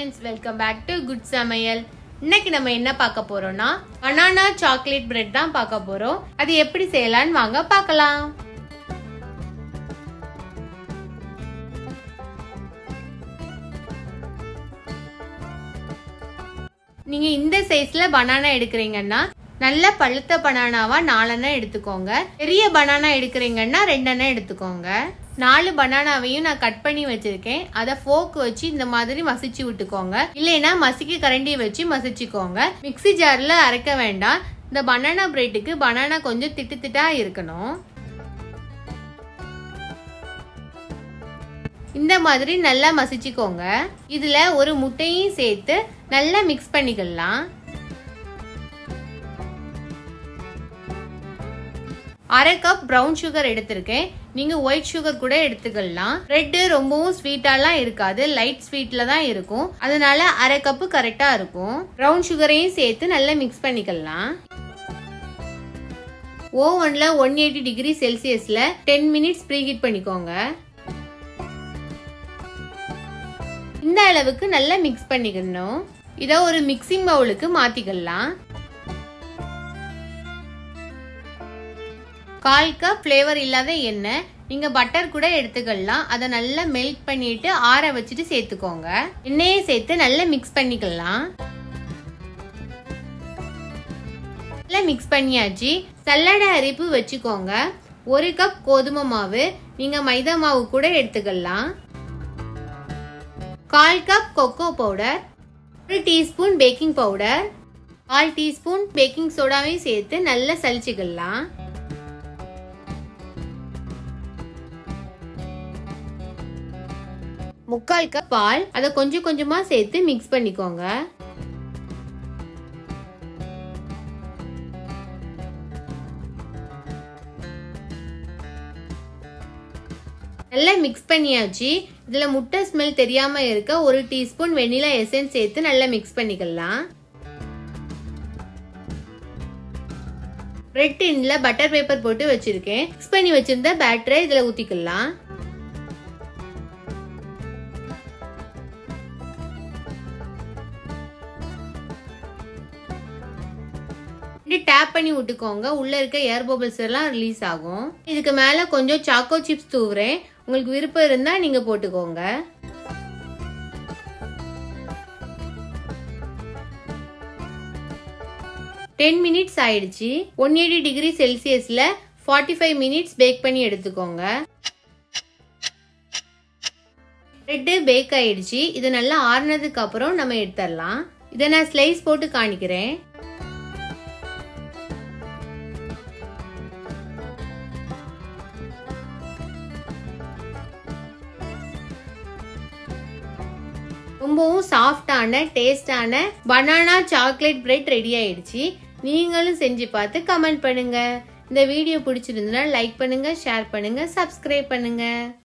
friends, welcome back to Good Samayal. இன்னைக்கு நம்ம என்ன பார்க்க போறோம்னா banana chocolate bread தான் பார்க்க போறோம். அது எப்படி செய்யலாம்னு வாங்க பார்க்கலாம். நீங்க இந்த சைஸ்ல banana எடுக்கறீங்கன்னா நல்ல பழுத்த பனானாவா 4 எண்ண எடுத்துக்கோங்க. பெரிய பனானா எடுக்கறீங்கன்னா 2 எண்ண எடுத்துக்கோங்க. 4 பனானாவையும் நான் கட் பண்ணி வச்சிருக்கேன். அத ஃபோர்க் வச்சு இந்த மாதிரி மசிச்சு விட்டுக்கோங்க. இல்லைனா மசிக்க கரண்டி வச்சு மசிச்சுக்கோங்க. மிக்ஸி ஜார்ல அரைக்க வேண்டாம். இந்த பனானா பிரெட்டுக்கு பனானா கொஞ்சம் திட்டு திட்டா இருக்கணும். இந்த மாதிரி நல்லா மசிச்சுக்கோங்க. இதுல ஒரு முட்டையும் சேர்த்து நல்லா மிக்ஸ் பண்ணிக்கலாம். 1/2 கப் பிரவுன் சுகர் எடுத்திருக்கேன். நீங்க ஒயிட் சுகர் கூட எடுத்துக்கலாம். பிரெட் ரொம்பவும் ஸ்வீட்டாலாம் இருக்காது, லைட் ஸ்வீட்ல தான் இருக்கும். அதனால 1/2 கப் கரெக்டா இருக்கும். பிரவுன் சுகரையும் சேர்த்து நல்லா மிக்ஸ் பண்ணிக்கலாம். ஓவன்ல 180 டிகிரி செல்சியஸ்ல 10 மினிட்ஸ் ப்ரீஹீட் பண்ணிக்கோங்க. இந்த அளவுக்கு நல்லா மிக்ஸ் பண்ணிக்கணும். இத ஒரு மிக்சிங் பவுலுக்கு மாத்திக்கலாம். 1/4 கப் ஃப்ளேவர் இல்லாத எண்ணெய், நீங்க பட்டர் கூட எடுத்துக்கலாம். அதை நல்லா மெல்ட் பண்ணிட்டு ஆற வச்சுட்டு சேர்த்துக்கோங்க. எண்ணெயை சேர்த்து நல்லா மிக்ஸ் பண்ணிக்கலாம். நல்லா மிக்ஸ் பண்ணியாச்சு. சல்லடை அரிப்பு வச்சுக்கோங்க. 1 கப் கோதுமை மாவு, நீங்க மைதா மாவு கூட எடுத்துக்கலாம். 1/4 cup cocoa powder, 1 teaspoon baking powder, 1/4 teaspoon baking சோடாவையும் சேர்த்து நல்லா சலிச்சுக்கலாம். முக்கால் கப் பால், அதை கொஞ்சம் கொஞ்சமா சேர்த்து மிக்ஸ் பண்ணிக்கோங்க. நல்லா மிக்ஸ் பண்ணியாச்சு. இதுல முட்டை ஸ்மெல் தெரியாம இருக்க 1 டீஸ்பூன் வெனிலா எசன்ஸ் சேர்த்து நல்லா மிக்ஸ் பண்ணிக்கலாம். பிரெட் டின்ல பட்டர் பேப்பர் போட்டு வச்சிருக்கேன். மிக்ஸ் பண்ணி வச்சிருந்த பேட்டரை இதுல ஊத்திக்கலாம். டேப் பண்ணி விட்டுக்கோங்க. உள்ள இருக்க ஏர் பபிள்ஸ் எல்லாம் ரிலீஸ் ஆகும். இதுக்கு மேல கொஞ்சம் சாக்கோ சிப்ஸ் தூவுறேன். உங்களுக்கு விருப்பம் இருந்தா நீங்க போட்டுக்கோங்க. டென் மினிட்ஸ் ஆயிடுச்சு. 180 டிகிரி செல்சியஸ்ல 45 மினிட்ஸ் பேக் பண்ணி எடுத்துக்கோங்க. பிரெட் பேக் ஆயிடுச்சு. இது நல்லா ஆறுனதுக்கு அப்புறம் நம்ம எடுத்துடலாம். இதை நான் ஸ்லைஸ் போட்டு காணிக்கிறேன். ரொம்பவும் சாஃப்டான டேஸ்டான பனானா சாக்லேட் பிரெட் ரெடி ஆயிடுச்சு. நீங்களும் செஞ்சு பார்த்து கமெண்ட் பண்ணுங்க. இந்த வீடியோ பிடிச்சிருந்தா லைக் பண்ணுங்க, ஷேர் பண்ணுங்க, சப்ஸ்கிரைப் பண்ணுங்க.